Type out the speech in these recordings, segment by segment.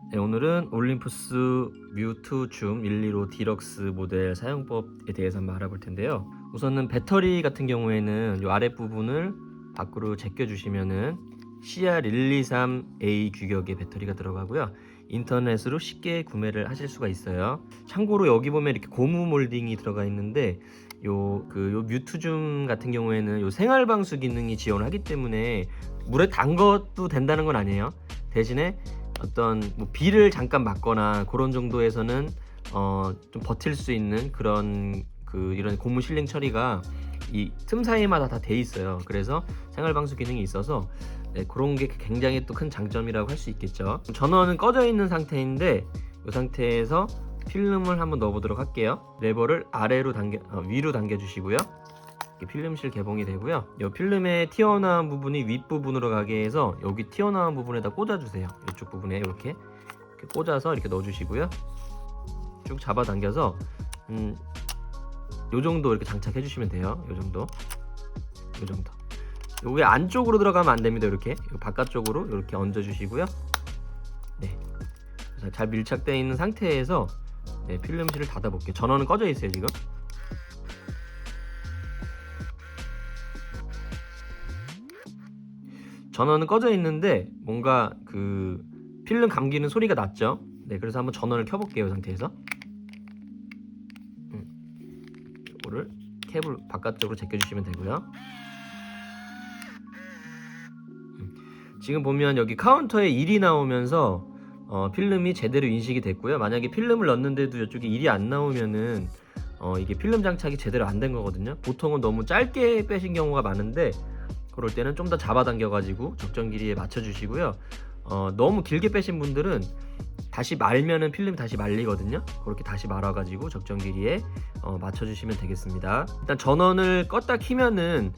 네, 오늘은 올림푸스 뮤2 줌 125 디럭스 모델 사용법에 대해서 한번 알아볼 텐데요. 우선은 배터리 같은 경우에는 이 아랫부분을 밖으로 제껴주시면은 CR123A 규격의 배터리가 들어가고요. 인터넷으로 쉽게 구매를 하실 수가 있어요. 참고로 여기 보면 이렇게 고무 몰딩이 들어가 있는데 요 뮤2 줌 같은 경우에는 요 생활 방수 기능이 지원을 하기 때문에 물에 담궈도 된다는 건 아니에요. 대신에 어떤 뭐 비를 잠깐 맞거나 그런 정도에서는 좀 버틸 수 있는 그런 이런 고무 실링 처리가 이 틈 사이마다 다 돼 있어요. 그래서 생활 방수 기능이 있어서 그런 게 굉장히 또 큰 장점이라고 할 수 있겠죠. 전원은 꺼져 있는 상태인데 이 상태에서 필름을 한번 넣어 보도록 할게요. 레버를 아래로 위로 당겨 주시고요. 필름실 개봉이 되고요. 이 필름의 튀어나온 부분이 윗부분으로 가게 해서 여기 튀어나온 부분에다 꽂아주세요. 이쪽 부분에 이렇게 꽂아서 이렇게 넣어주시고요. 쭉 잡아당겨서 요 정도 이렇게 장착해 주시면 돼요. 요 정도. 요게 안쪽으로 들어가면 안 됩니다. 이렇게 바깥쪽으로 이렇게 얹어 주시고요. 네, 잘 밀착되어 있는 상태에서 필름실을 닫아 볼게요. 전원은 꺼져 있어요 지금. 전원은 꺼져 있는데 뭔가 필름 감기는 소리가 났죠. 네, 그래서 한번 전원을 켜볼게요. 이 상태에서 이거를 캡을 바깥쪽으로 제껴주시면 되고요. 지금 보면 여기 카운터에 1이 나오면서 필름이 제대로 인식이 됐고요. 만약에 필름을 넣는데도 이쪽에 1이 안 나오면은 이게 필름 장착이 제대로 안 된 거거든요. 보통은 너무 짧게 빼신 경우가 많은데 그럴 때는 좀 더 잡아당겨 가지고 적정 길이에 맞춰 주시고요. 너무 길게 빼신 분들은 다시 말면은 필름이 다시 말리거든요. 그렇게 다시 말아 가지고 적정 길이에 맞춰 주시면 되겠습니다. 일단 전원을 껐다 키면은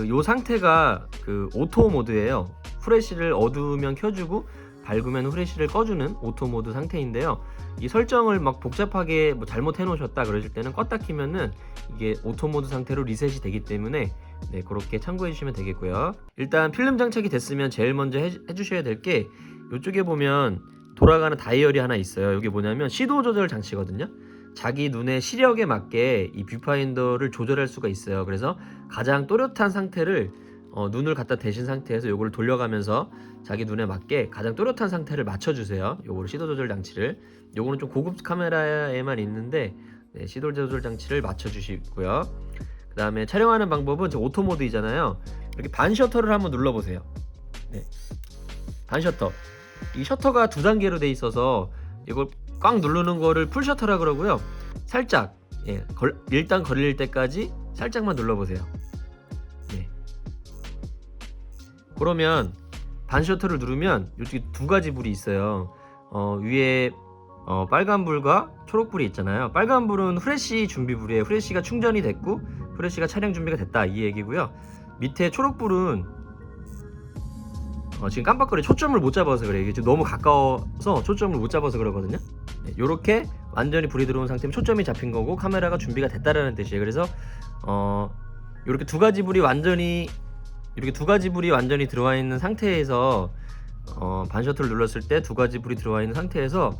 요 상태가 오토 모드예요. 후레쉬를 어두우면 켜주고 밝으면 후레쉬를 꺼주는 오토 모드 상태인데요. 이 설정을 막 복잡하게 뭐 잘못해 놓으셨다 그러실 때는 껐다 키면은 이게 오토 모드 상태로 리셋이 되기 때문에 그렇게 참고해 주시면 되겠고요. 일단 필름 장착이 됐으면 제일 먼저 해주셔야 될 게 이쪽에 보면 돌아가는 다이얼이 하나 있어요. 이게 뭐냐면 시도 조절 장치거든요. 자기 눈의 시력에 맞게 이 뷰파인더를 조절할 수가 있어요. 그래서 가장 또렷한 상태를 눈을 갖다 대신 상태에서 요거를 돌려가면서 자기 눈에 맞게 가장 또렷한 상태를 맞춰주세요. 요거를 시도 조절 장치를, 요거는 좀 고급 카메라에만 있는데 시도 조절 장치를 맞춰주시고요. 그 다음에 촬영하는 방법은 오토 모드이잖아요. 이렇게 반 셔터를 한번 눌러보세요. 반 셔터. 이 셔터가 두 단계로 돼 있어서 이걸 꽉 누르는 거를 풀 셔터라 그러고요. 살짝 일단 걸릴 때까지 살짝만 눌러보세요. 그러면 반 셔터를 누르면 이쪽에 두 가지 불이 있어요. 위에 빨간 불과 초록 불이 있잖아요. 빨간 불은 후레쉬 준비 불이에요. 후레쉬가 충전이 됐고 후레쉬가 촬영 준비가 됐다 이 얘기고요. 밑에 초록 불은 지금 깜빡거려 초점을 못 잡아서 그래. 이게 지금 너무 가까워서 초점을 못 잡아서 그러거든요. 요렇게 완전히 불이 들어온 상태면 초점이 잡힌 거고 카메라가 준비가 됐다라는 뜻이에요. 그래서 이렇게 두 가지 불이 완전히 들어와 있는 상태에서 반 셔터를 눌렀을 때 두 가지 불이 들어와 있는 상태에서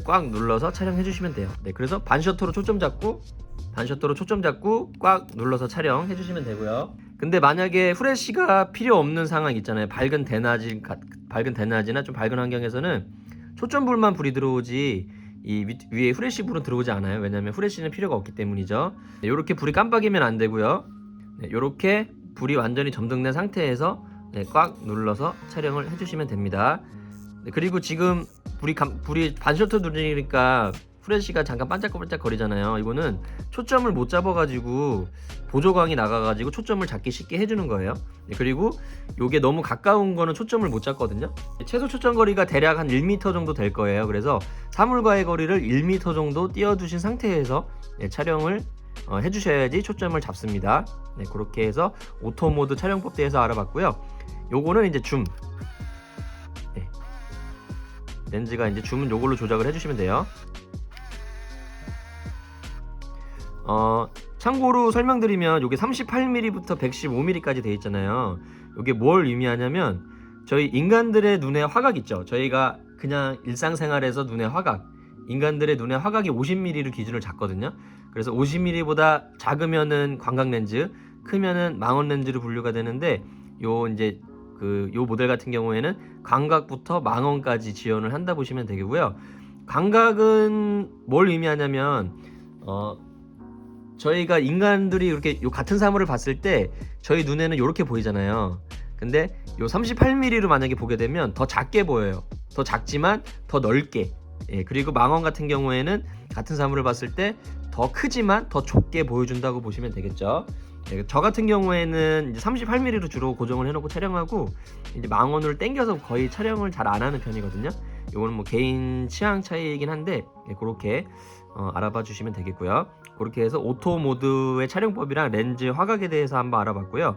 꽉 눌러서 촬영해 주시면 돼요. 그래서 반 셔터로 초점 잡고 꽉 눌러서 촬영해 주시면 되고요. 근데 만약에 후레쉬가 필요 없는 상황 있잖아요. 밝은 대낮이나 좀 밝은 환경에서는 초점불만 불이 들어오지 이 위에 후레쉬 불은 들어오지 않아요. 왜냐면 후레쉬는 필요가 없기 때문이죠. 이렇게 불이 깜빡이면 안 되고요. 이렇게 불이 완전히 점등된 상태에서 꽉 눌러서 촬영을 해주시면 됩니다. 그리고 지금 불이 반 셔터 누르니까 후레쉬가 잠깐 반짝반짝 거리잖아요. 이거는 초점을 못 잡아가지고 보조광이 나가가지고 초점을 잡기 쉽게 해주는 거예요. 그리고 요게 너무 가까운 거는 초점을 못 잡거든요. 최소 초점 거리가 대략 한 1m 정도 될 거예요. 그래서 사물과의 거리를 1m 정도 띄워두신 상태에서 촬영을 해주셔야지 초점을 잡습니다. 그렇게 해서 오토 모드 촬영법 대해서 알아봤고요. 요거는 이제 줌. 렌즈가 이제 줌은 요걸로 조작을 해주시면 돼요. 참고로 설명드리면 요게 38mm부터 115mm까지 되어 있잖아요. 요게 뭘 의미하냐면 저희 인간들의 눈에 화각 있죠. 저희가 그냥 일상생활에서 눈의 화각, 인간들의 눈의 화각이 50mm를 기준을 잡거든요. 그래서 50mm보다 작으면은 광각 렌즈, 크면은 망원 렌즈로 분류가 되는데, 요 모델 같은 경우에는 광각부터 망원까지 지원을 한다 보시면 되고요. 광각은 뭘 의미하냐면 저희가 인간들이 이렇게 요 같은 사물을 봤을 때 저희 눈에는 이렇게 보이잖아요. 근데 요 38mm로 만약에 보게 되면 더 작게 보여요. 더 작지만 더 넓게. 예, 그리고 망원 같은 경우에는 같은 사물을 봤을 때 더 크지만 더 좁게 보여준다고 보시면 되겠죠. 예, 저 같은 경우에는 이제 38mm로 주로 고정을 해놓고 촬영하고, 이제 망원으로 당겨서 거의 촬영을 잘 안 하는 편이거든요. 이거는 뭐 개인 취향 차이이긴 한데, 예, 그렇게 알아봐 주시면 되겠고요. 그렇게 해서 오토 모드의 촬영법이랑 렌즈 화각에 대해서 한번 알아봤고요.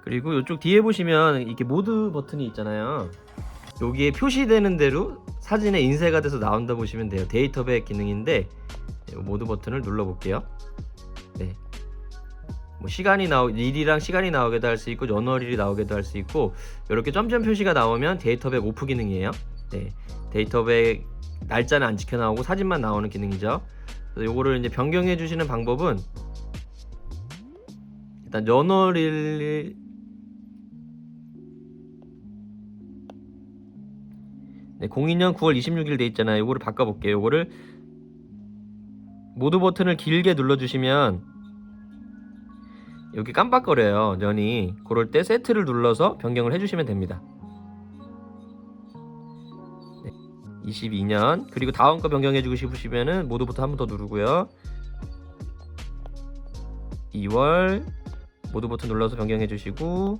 그리고 이쪽 뒤에 보시면 이렇게 모드 버튼이 있잖아요. 여기에 표시되는 대로 사진에 인쇄가 돼서 나온다 보시면 돼요. 데이터백 기능인데, 모드 버튼을 눌러 볼게요. 네. 뭐 일이랑 시간이 나오게도 할 수 있고, 연월일이 나오게도 할 수 있고, 이렇게 점점 표시가 나오면 데이터백 오프 기능이에요. 네. 데이터백 날짜는 안 지켜 나오고 사진만 나오는 기능이죠. 그래서 요거를 이제 변경해 주시는 방법은, 일단 연월일, 네, 02년 9월 26일 돼 있잖아요. 요거를 바꿔 볼게요. 요거를 모드 버튼을 길게 눌러 주시면 여기 깜빡거려요, 년이. 그럴 때 세트를 눌러서 변경을 해주시면 됩니다. 네, 22년. 그리고 다음 거 변경해주고 싶으시면은 모드 버튼 한 번 더 누르고요. 2월 모드 버튼 눌러서 변경해주시고,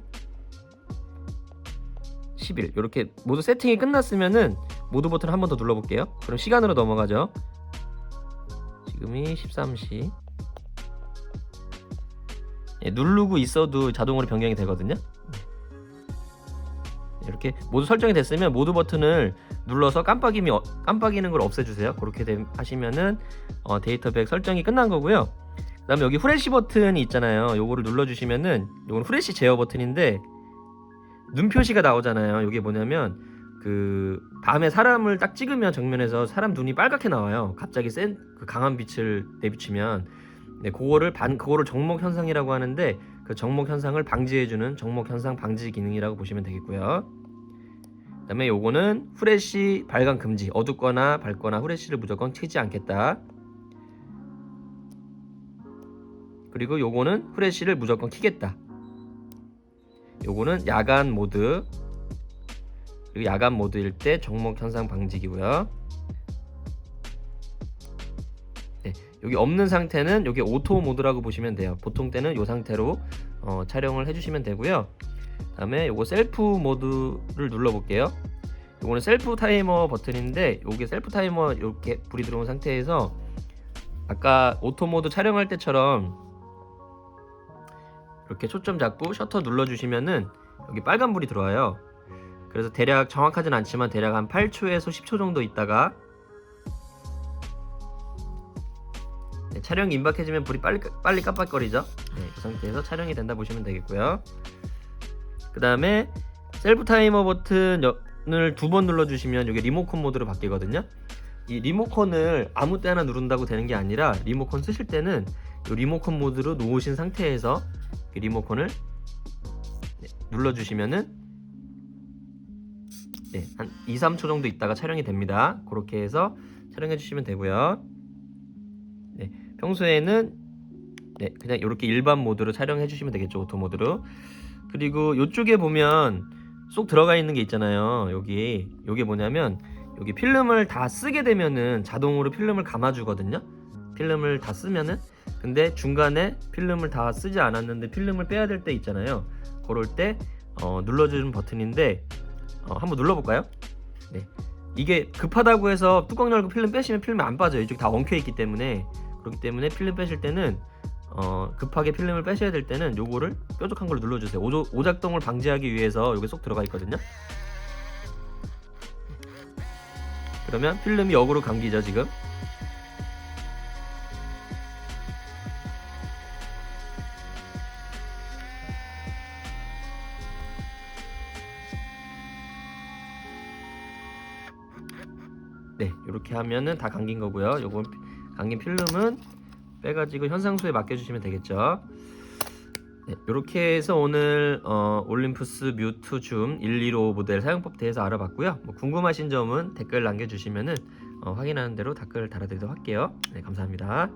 10일. 이렇게 모두 세팅이 끝났으면은 모드 버튼 한 번 더 눌러볼게요. 그럼 시간으로 넘어가죠. 지금이 13시. 예, 누르고 있어도 자동으로 변경이 되거든요. 이렇게 모두 설정이 됐으면 모드 버튼을 눌러서 깜빡이는 걸 없애주세요. 그렇게 하시면은 데이터백 설정이 끝난 거고요. 그 다음에 여기 후레쉬 버튼이 있잖아요. 요거를 눌러주시면은, 요건 후레쉬 제어 버튼인데 눈 표시가 나오잖아요. 요게 뭐냐면, 밤에 사람을 딱 찍으면 정면에서 사람 눈이 빨갛게 나와요. 갑자기 강한 빛을 내비치면. 네, 그거를 정목 현상이라고 하는데, 그 정목 현상을 방지해주는 정목 현상 방지 기능이라고 보시면 되겠고요. 그 다음에 요거는 후레쉬 발광 금지, 어둡거나 밝거나 후레쉬를 무조건 켜지 않겠다. 그리고 요거는 후레쉬를 무조건 켜겠다. 요거는 야간 모드, 그리고 야간 모드일 때 정목 현상 방지기고요. 네, 여기 없는 상태는 여기 오토 모드라고 보시면 돼요. 보통 때는 이 상태로 촬영을 해주시면 되고요. 다음에 요거 셀프 모드를 눌러볼게요. 요거는 셀프 타이머 버튼인데, 요게 셀프 타이머 이렇게 불이 들어온 상태에서 아까 오토 모드 촬영할 때처럼 이렇게 초점 잡고 셔터 눌러주시면은 여기 빨간 불이 들어와요. 그래서 대략 정확하진 않지만 대략 한 8초에서 10초 정도 있다가, 네, 촬영이 임박해지면 불이 빨리 깜빡거리죠. 네, 그 상태에서 촬영이 된다 보시면 되겠고요. 그 다음에 셀프 타이머 버튼을 2번 눌러주시면 이게 리모컨 모드로 바뀌거든요. 이 리모컨을 아무 때나 누른다고 되는 게 아니라, 리모컨 쓰실 때는 이 리모컨 모드로 놓으신 상태에서 이 리모컨을 눌러주시면은 한 2-3초 정도 있다가 촬영이 됩니다. 그렇게 해서 촬영해 주시면 되고요. 평소에는 그냥 이렇게 일반 모드로 촬영해 주시면 되겠죠. 오토 모드로. 그리고 이쪽에 보면 쏙 들어가 있는 게 있잖아요. 요게 뭐냐면, 여기 필름을 다 쓰게 되면은 자동으로 필름을 감아주거든요. 필름을 다 쓰면은. 근데 중간에 필름을 다 쓰지 않았는데 필름을 빼야 될 때 있잖아요. 그럴 때 눌러주는 버튼인데, 한번 눌러볼까요? 네. 이게 급하다고 해서 뚜껑 열고 필름 빼시면 필름이 안 빠져요. 이쪽이 다 엉켜 있기 때문에. 그렇기 때문에 필름 빼실 때는 급하게 필름을 빼셔야 될 때는 요거를 뾰족한 걸 눌러주세요. 오작동을 방지하기 위해서 요게 쏙 들어가 있거든요. 그러면 필름이 역으로 감기죠, 지금. 네, 이렇게 하면은 다 감긴 거고요. 요건 감긴 필름은 빼가지고 현상소에 맡겨주시면 되겠죠. 네, 이렇게 해서 오늘 올림푸스 뮤2 줌 115 모델 사용법 대해서 알아봤고요. 뭐 궁금하신 점은 댓글 남겨주시면은 확인하는 대로 댓글 달아드리도록 할게요. 네, 감사합니다.